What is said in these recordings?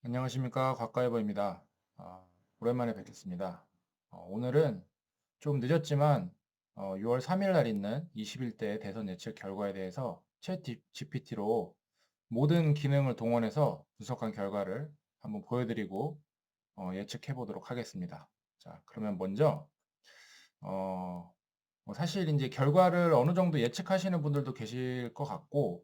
안녕하십니까, 곽가이버입니다. 오랜만에 뵙겠습니다. 오늘은 좀 늦었지만 6월 3일 날 있는 21대 대선 예측 결과에 대해서 챗 GPT로 모든 기능을 동원해서 분석한 결과를 한번 보여드리고 예측해 보도록 하겠습니다. 자, 그러면 먼저 사실 이제 결과를 어느 정도 예측하시는 분들도 계실 것 같고,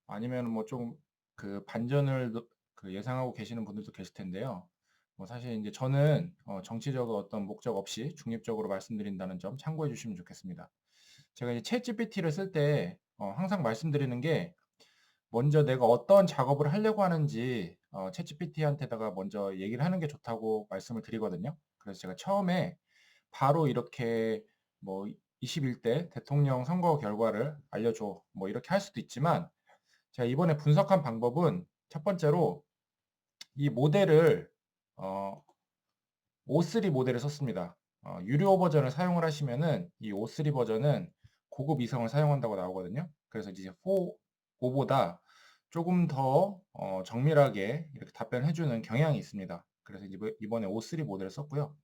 아니면 뭐 좀 그 반전을 그 예상하고 계시는 분들도 계실 텐데요. 뭐 사실 이제 저는 정치적 어떤 목적 없이 중립적으로 말씀드린다는 점 참고해 주시면 좋겠습니다. 제가 이제 챗 GPT를 쓸 때 항상 말씀드리는 게, 먼저 내가 어떤 작업을 하려고 하는지 챗 GPT한테다가 먼저 얘기를 하는 게 좋다고 말씀을 드리거든요. 그래서 제가 처음에 바로 이렇게 뭐 21대 대통령 선거 결과를 알려줘, 뭐 이렇게 할 수도 있지만, 제가 이번에 분석한 방법은 첫 번째로 이 모델을 어, O3 모델을 썼습니다. 유료 버전을 사용을 하시면은 이 O3 버전은 고급 이성을 사용한다고 나오거든요. 그래서 이제 4보다 조금 더 정밀하게 이렇게 답변해주는 경향이 있습니다. 그래서 이제 이번에 O3 모델을 썼고요.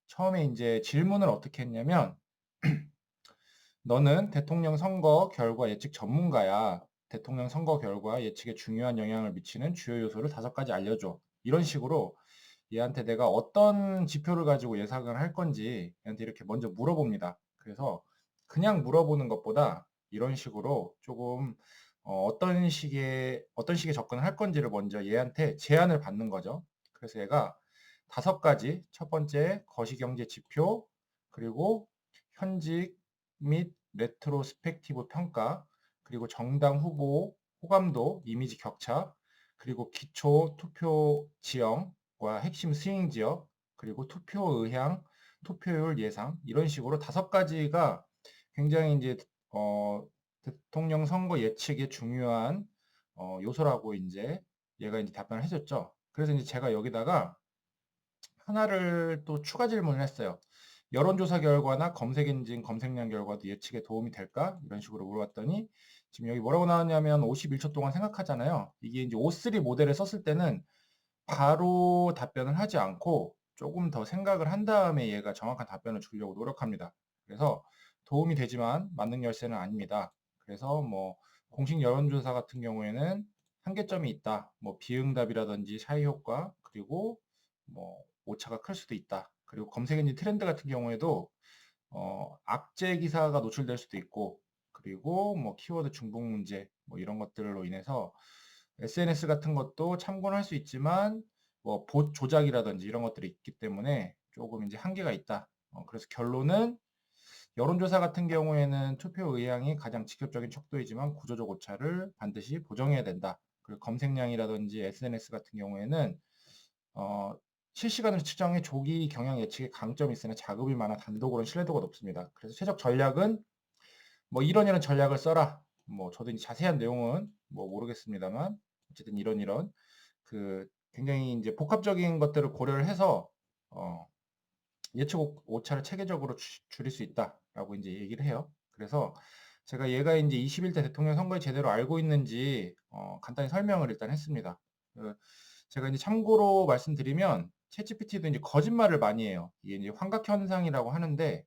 처음에 이제 질문을 어떻게 했냐면, 너는 대통령 선거 결과 예측 전문가야. 대통령 선거 결과 예측에 중요한 영향을 미치는 주요 요소를 5가지 알려줘. 이런 식으로 얘한테 내가 어떤 지표를 가지고 예상을 할 건지 얘한테 이렇게 먼저 물어봅니다. 그래서 그냥 물어보는 것보다 이런 식으로 조금 어떤 식의 접근을 할 건지를 먼저 얘한테 제안을 받는 거죠. 그래서 얘가 5가지, 첫 번째 거시경제 지표, 그리고 현직 및 레트로스펙티브 평가, 그리고 정당 후보 호감도, 이미지 격차, 그리고 기초 투표 지형과 핵심 스윙 지역, 그리고 투표 의향, 투표율 예상, 이런 식으로 5가지가 굉장히 이제 어, 대통령 선거 예측에 중요한 요소라고 이제 얘가 이제 답변을 해줬죠. 그래서 이제 제가 여기다가 하나를 또 추가 질문을 했어요. 여론조사 결과나 검색 엔진 검색량 결과도 예측에 도움이 될까? 이런 식으로 물어봤더니 지금 여기 뭐라고 나왔냐면 51초 동안 생각하잖아요. 이게 이제 O3 모델을 썼을 때는 바로 답변을 하지 않고 조금 더 생각을 한 다음에 얘가 정확한 답변을 주려고 노력합니다. 그래서 도움이 되지만 만능 열쇠는 아닙니다. 그래서 뭐 공식 여론조사 같은 경우에는 한계점이 있다. 뭐 비응답이라든지 차이 효과, 그리고 뭐 오차가 클 수도 있다. 그리고 검색 엔진 트렌드 같은 경우에도 악재 기사가 노출될 수도 있고, 그리고 뭐 키워드 중복 문제 뭐 이런 것들로 인해서 SNS 같은 것도 참고는 할 수 있지만 뭐 봇 조작이라든지 이런 것들이 있기 때문에 조금 이제 한계가 있다. 그래서 결론은 여론조사 같은 경우에는 투표 의향이 가장 직접적인 척도이지만 구조적 오차를 반드시 보정해야 된다. 그리고 검색량이라든지 SNS 같은 경우에는 어, 실시간으로 측정해 조기 경향 예측에 강점이 있으나 자급일 만한 단독으로는 신뢰도가 높습니다. 그래서 최적 전략은 뭐 이런 전략을 써라. 뭐 저도 이제 자세한 내용은 뭐 모르겠습니다만 어쨌든 이런 그 굉장히 이제 복합적인 것들을 고려를 해서 어, 예측 오차를 체계적으로 줄일 수 있다라고 이제 얘기를 해요. 그래서 제가 얘가 이제 21대 대통령 선거에 제대로 알고 있는지 간단히 설명을 일단 했습니다. 제가 이제 참고로 말씀드리면 챗GPT도 이제 거짓말을 많이 해요. 이게 이제 환각 현상이라고 하는데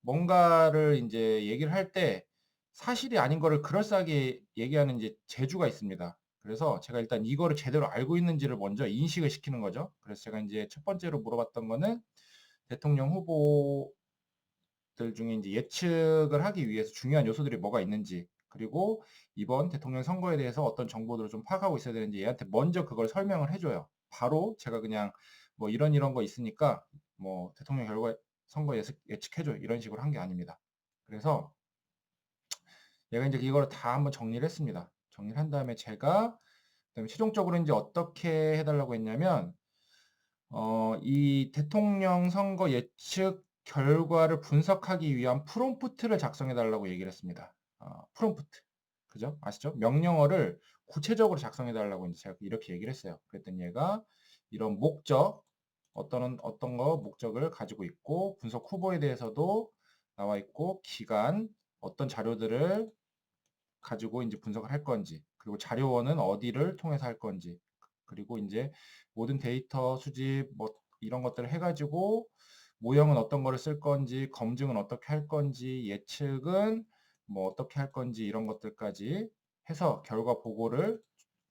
뭔가를 이제 얘기를 할 때 사실이 아닌 거를 그럴싸하게 얘기하는 이제 재주가 있습니다. 그래서 제가 일단 이거를 제대로 알고 있는지를 먼저 인식을 시키는 거죠. 그래서 제가 이제 첫 번째로 물어봤던 거는 대통령 후보들 중에 이제 예측을 하기 위해서 중요한 요소들이 뭐가 있는지, 그리고 이번 대통령 선거에 대해서 어떤 정보들을 좀 파악하고 있어야 되는지 얘한테 먼저 그걸 설명을 해줘요. 바로 제가 그냥 뭐 이런 거 있으니까 뭐 대통령 결과 선거 예측해줘 이런 식으로 한 게 아닙니다. 그래서 얘가 이제 이거를 다 한번 정리를 했습니다. 정리를 한 다음에 제가 그다음에 최종적으로 이제 어떻게 해달라고 했냐면 이 대통령 선거 예측 결과를 분석하기 위한 프롬프트를 작성해 달라고 얘기를 했습니다. 프롬프트. 그죠? 아시죠? 명령어를 구체적으로 작성해 달라고 이제 제가 이렇게 얘기를 했어요. 그랬더니 얘가 이런 목적, 어떤 거 목적을 가지고 있고, 분석 후보에 대해서도 나와 있고, 기간, 어떤 자료들을 가지고 이제 분석을 할 건지, 그리고 자료원은 어디를 통해서 할 건지, 그리고 이제 모든 데이터 수집 뭐 이런 것들을 해가지고 모형은 어떤 거를 쓸 건지, 검증은 어떻게 할 건지, 예측은 뭐 어떻게 할 건지 이런 것들까지 해서 결과 보고를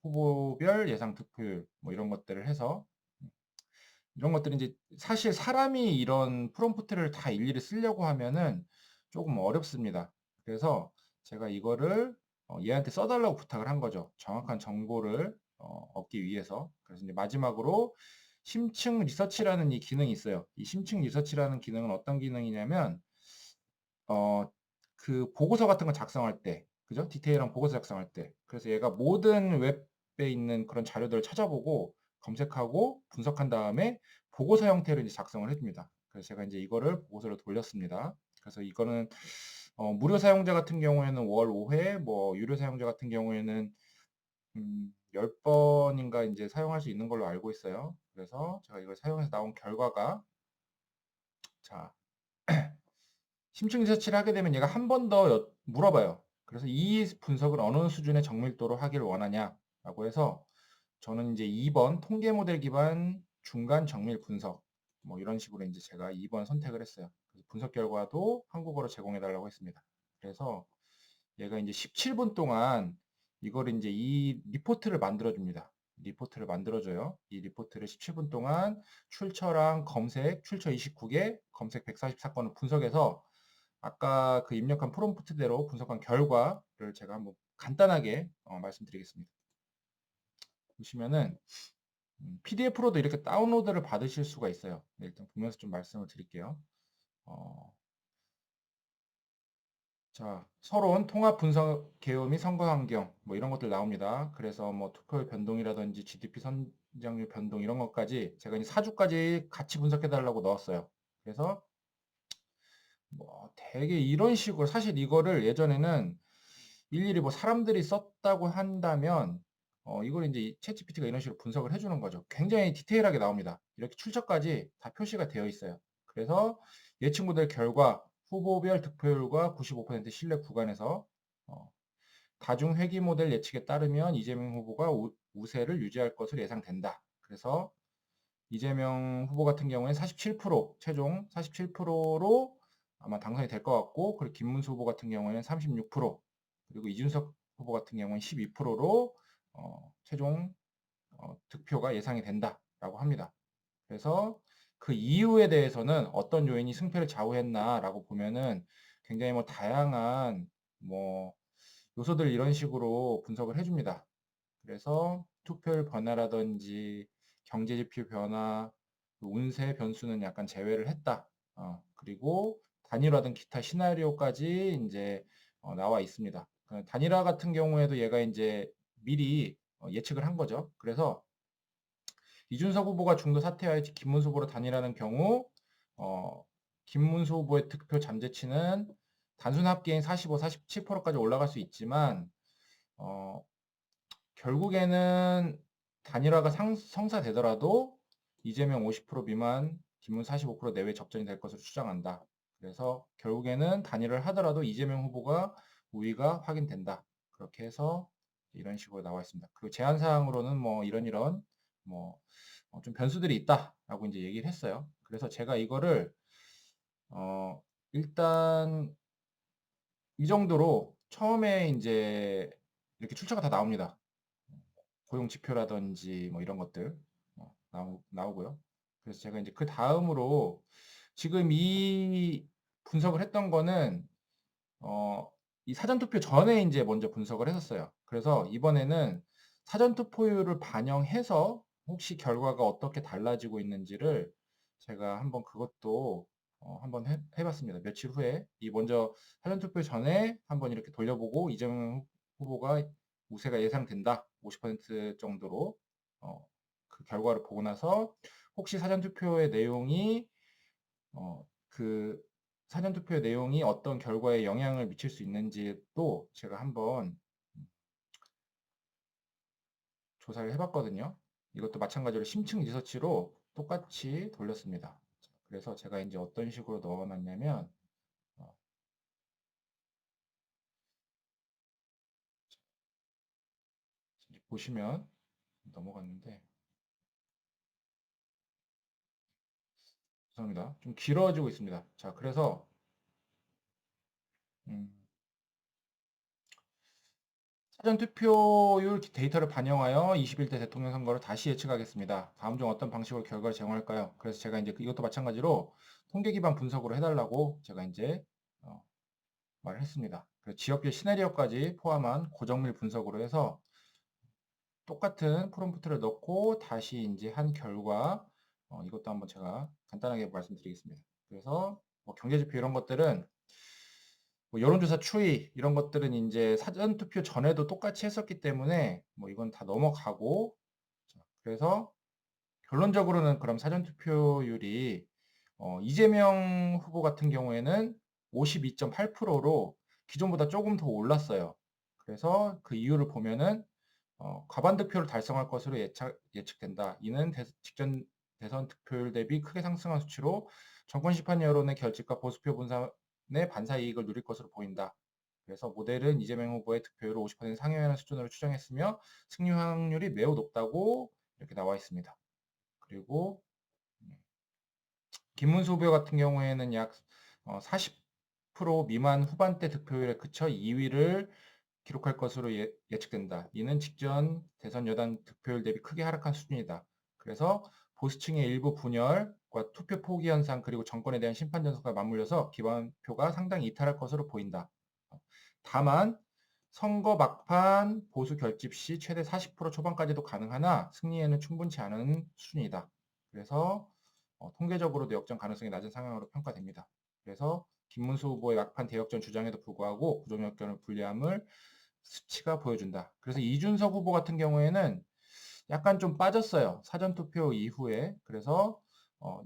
후보별 예상 득표율 뭐 이런 것들을 해서 이런 것들이 이제 사실 사람이 이런 프롬프트를 다 일일이 쓰려고 하면은 조금 어렵습니다. 그래서 제가 이거를 얘한테 써달라고 부탁을 한 거죠. 정확한 정보를 얻기 위해서. 그래서 이제 마지막으로 심층 리서치라는 이 기능이 있어요. 이 심층 리서치라는 기능은 어떤 기능이냐면 그 보고서 같은 거 작성할 때, 그죠? 디테일한 보고서 작성할 때. 그래서 얘가 모든 웹에 있는 그런 자료들을 찾아보고 검색하고 분석한 다음에 보고서 형태로 이제 작성을 해줍니다. 그래서 제가 이제 이거를 보고서로 돌렸습니다. 그래서 이거는 무료 사용자 같은 경우에는 월 5회, 뭐 유료 사용자 같은 경우에는 10번인가 이제 사용할 수 있는 걸로 알고 있어요. 그래서 제가 이걸 사용해서 나온 결과가 자, 심층 리서치를 하게 되면 얘가 한 번 더 물어봐요. 그래서 이 분석을 어느 수준의 정밀도로 하기를 원하냐라고 해서 저는 이제 2번 통계 모델 기반 중간 정밀 분석 뭐 이런 식으로 이제 제가 2번 선택을 했어요. 그래서 분석 결과도 한국어로 제공해 달라고 했습니다. 그래서 얘가 이제 17분 동안 이걸 이제 이 리포트를 만들어 줍니다. 리포트를 만들어 줘요. 이 리포트를 17분 동안 출처랑 검색, 출처 29개, 검색 144건을 분석해서 아까 그 입력한 프롬프트대로 분석한 결과를 제가 한번 간단하게 말씀드리겠습니다. 보시면은 PDF로도 이렇게 다운로드를 받으실 수가 있어요. 네, 일단 보면서 좀 말씀을 드릴게요. 어, 자, 서론, 통합 분석 개요 및 선거 환경 뭐 이런 것들 나옵니다. 그래서 뭐 투표율 변동이라든지 GDP 선정률 변동 이런 것까지 제가 이제 사주까지 같이 분석해 달라고 넣었어요. 그래서 뭐 되게 이런 식으로 사실 이거를 예전에는 일일이 뭐 사람들이 썼다고 한다면 이걸 이제 챗GPT가 이런 식으로 분석을 해주는 거죠. 굉장히 디테일하게 나옵니다. 이렇게 출처까지 다 표시가 되어 있어요. 그래서 예측 모델 결과 후보별 득표율과 95% 신뢰 구간에서 다중 회귀 모델 예측에 따르면 이재명 후보가 우세를 유지할 것으로 예상된다. 그래서 이재명 후보 같은 경우에 47% 최종 47%로 아마 당선이 될 것 같고 그리고 김문수 후보 같은 경우에는 36% 그리고 이준석 후보 같은 경우는 12%로 최종 득표가 예상이 된다라고 합니다. 그래서 그 이유에 대해서는 어떤 요인이 승패를 좌우했나라고 보면은 굉장히 뭐 다양한 뭐 요소들 이런 식으로 분석을 해줍니다. 그래서 투표율 변화라든지 경제지표 변화, 운세 변수는 약간 제외를 했다. 그리고 단일화 등 기타 시나리오까지 이제 나와 있습니다. 단일화 같은 경우에도 얘가 이제 미리 예측을 한 거죠. 그래서 이준석 후보가 중도 사퇴하여 김문수 후보로 단일화하는 경우 김문수 후보의 득표 잠재치는 단순 합계인 45, 47%까지 올라갈 수 있지만 결국에는 단일화가 성사되더라도 이재명 50% 미만, 김문 45% 내외 접전이 될 것으로 추정한다. 그래서 결국에는 단일화를 하더라도 이재명 후보가 우위가 확인된다. 그렇게 해서 이런 식으로 나와 있습니다. 그리고 제한 사항으로는 뭐 이런 뭐 좀 변수들이 있다라고 이제 얘기를 했어요. 그래서 제가 이거를 일단 이 정도로 처음에 이제 이렇게 출처가 다 나옵니다. 고용 지표라든지 뭐 이런 것들 나오고요. 그래서 제가 이제 그 다음으로 지금 이 분석을 했던 거는 이 사전투표 전에 이제 먼저 분석을 했었어요. 그래서 이번에는 사전투표율을 반영해서 혹시 결과가 어떻게 달라지고 있는지를 제가 한번 그것도 한번 해봤습니다. 며칠 후에 이 먼저 사전투표 전에 한번 이렇게 돌려보고 이재명 후보가 우세가 예상된다. 50% 정도로 그 결과를 보고 나서 혹시 사전투표의 내용이 그 사전투표의 내용이 어떤 결과에 영향을 미칠 수 있는지도 제가 한번 조사를 해봤거든요. 이것도 마찬가지로 심층 리서치로 똑같이 돌렸습니다. 그래서 제가 이제 어떤 식으로 넣어놨냐면 보시면 넘어갔는데 죄송합니다. 좀 길어지고 있습니다. 자, 그래서 음, 사전 투표율 데이터를 반영하여 21대 대통령 선거를 다시 예측하겠습니다. 다음 중 어떤 방식으로 결과를 제공할까요? 그래서 제가 이제 이것도 마찬가지로 통계 기반 분석으로 해달라고 제가 이제 말을 했습니다. 그래서 지역별 시나리오까지 포함한 고정밀 분석으로 해서 똑같은 프롬프트를 넣고 다시 이제 한 결과 이것도 한번 제가 간단하게 말씀드리겠습니다. 그래서 뭐 경제지표 이런 것들은 뭐 여론조사 추이 이런 것들은 이제 사전투표 전에도 똑같이 했었기 때문에 뭐 이건 다 넘어가고 자, 그래서 결론적으로는 그럼 사전투표율이 이재명 후보 같은 경우에는 52.8%로 기존보다 조금 더 올랐어요. 그래서 그 이유를 보면은 과반 득표를 달성할 것으로 예측된다. 이는 직전 대선 득표율 대비 크게 상승한 수치로 정권 심판 여론의 결집과 보수표 분산의 반사 이익을 누릴 것으로 보인다. 그래서 모델은 이재명 후보의 득표율을 50% 상회하는 수준으로 추정했으며 승리 확률이 매우 높다고 이렇게 나와 있습니다. 그리고 김문수 후보 같은 경우에는 약 40% 미만 후반대 득표율에 그쳐 2위를 기록할 것으로 예측된다. 이는 직전 대선 여당 득표율 대비 크게 하락한 수준이다. 그래서 보수층의 일부 분열과 투표 포기 현상 그리고 정권에 대한 심판 전선과 맞물려서 기반표가 상당히 이탈할 것으로 보인다. 다만 선거 막판 보수 결집 시 최대 40% 초반까지도 가능하나 승리에는 충분치 않은 수준이다. 그래서 통계적으로도 역전 가능성이 낮은 상황으로 평가됩니다. 그래서 김문수 후보의 막판 대역전 주장에도 불구하고 구조역전의 불리함을 수치가 보여준다. 그래서 이준석 후보 같은 경우에는 약간 좀 빠졌어요. 사전투표 이후에. 그래서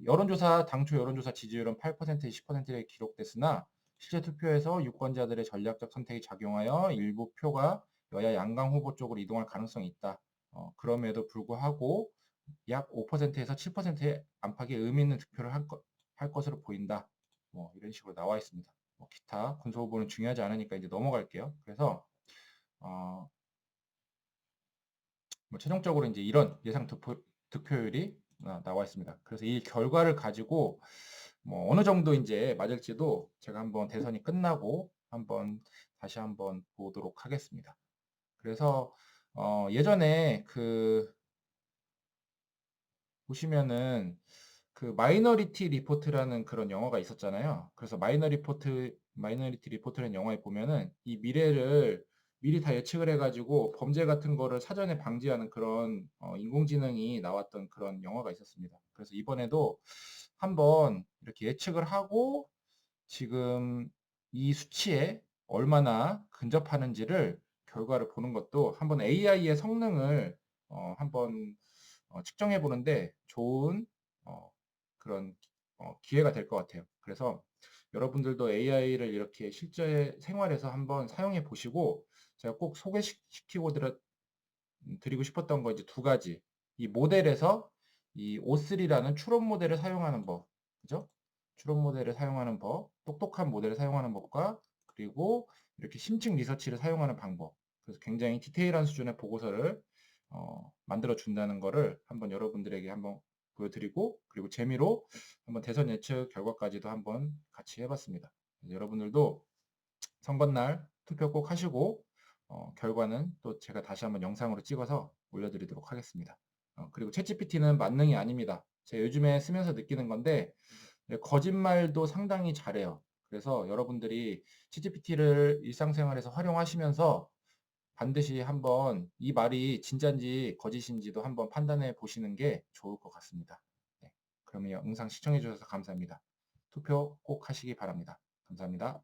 여론조사 당초 여론조사 지지율은 8% 10%에 기록됐으나 실제 투표에서 유권자들의 전략적 선택이 작용하여 일부 표가 여야 양강 후보 쪽으로 이동할 가능성이 있다. 그럼에도 불구하고 약 5%에서 7%의 안팎의 의미 있는 득표를 할 것으로 보인다. 뭐 이런 식으로 나와 있습니다. 뭐 기타 군소 후보는 중요하지 않으니까 이제 넘어갈게요. 그래서 뭐 최종적으로 이제 이런 예상 득표율이 나와 있습니다. 그래서 이 결과를 가지고 뭐 어느 정도 이제 맞을지도 제가 한번 대선이 끝나고 한번 다시 한번 보도록 하겠습니다. 그래서 예전에 그 보시면은 그 마이너리티 리포트라는 그런 영화가 있었잖아요. 그래서 마이너리티 리포트라는 영화에 보면은 이 미래를 미리 다 예측을 해가지고 범죄 같은 거를 사전에 방지하는 그런 인공지능이 나왔던 그런 영화가 있었습니다. 그래서 이번에도 한번 이렇게 예측을 하고 지금 이 수치에 얼마나 근접하는지를 결과를 보는 것도 한번 AI의 성능을 한번 측정해 보는데 좋은 그런 기회가 될 것 같아요. 그래서 여러분들도 AI를 이렇게 실제 생활에서 한번 사용해 보시고 제가 꼭 소개시키고 드리고 싶었던 거 이제 두 가지. 이 모델에서 이 O3라는 추론 모델을 사용하는 법. 그죠? 추론 모델을 사용하는 법, 똑똑한 모델을 사용하는 법과 그리고 이렇게 심층 리서치를 사용하는 방법. 그래서 굉장히 디테일한 수준의 보고서를 만들어 준다는 거를 한번 여러분들에게 한번 보여드리고 그리고 재미로 한번 대선 예측 결과까지도 한번 같이 해봤습니다. 여러분들도 선거날 투표 꼭 하시고 결과는 또 제가 다시 한번 영상으로 찍어서 올려드리도록 하겠습니다. 그리고 챗GPT는 만능이 아닙니다. 제가 요즘에 쓰면서 느끼는 건데 거짓말도 상당히 잘해요. 그래서 여러분들이 챗GPT를 일상생활에서 활용하시면서 반드시 한번 이 말이 진짜인지 거짓인지도 한번 판단해 보시는 게 좋을 것 같습니다. 네, 그러면 영상 시청해 주셔서 감사합니다. 투표 꼭 하시기 바랍니다. 감사합니다.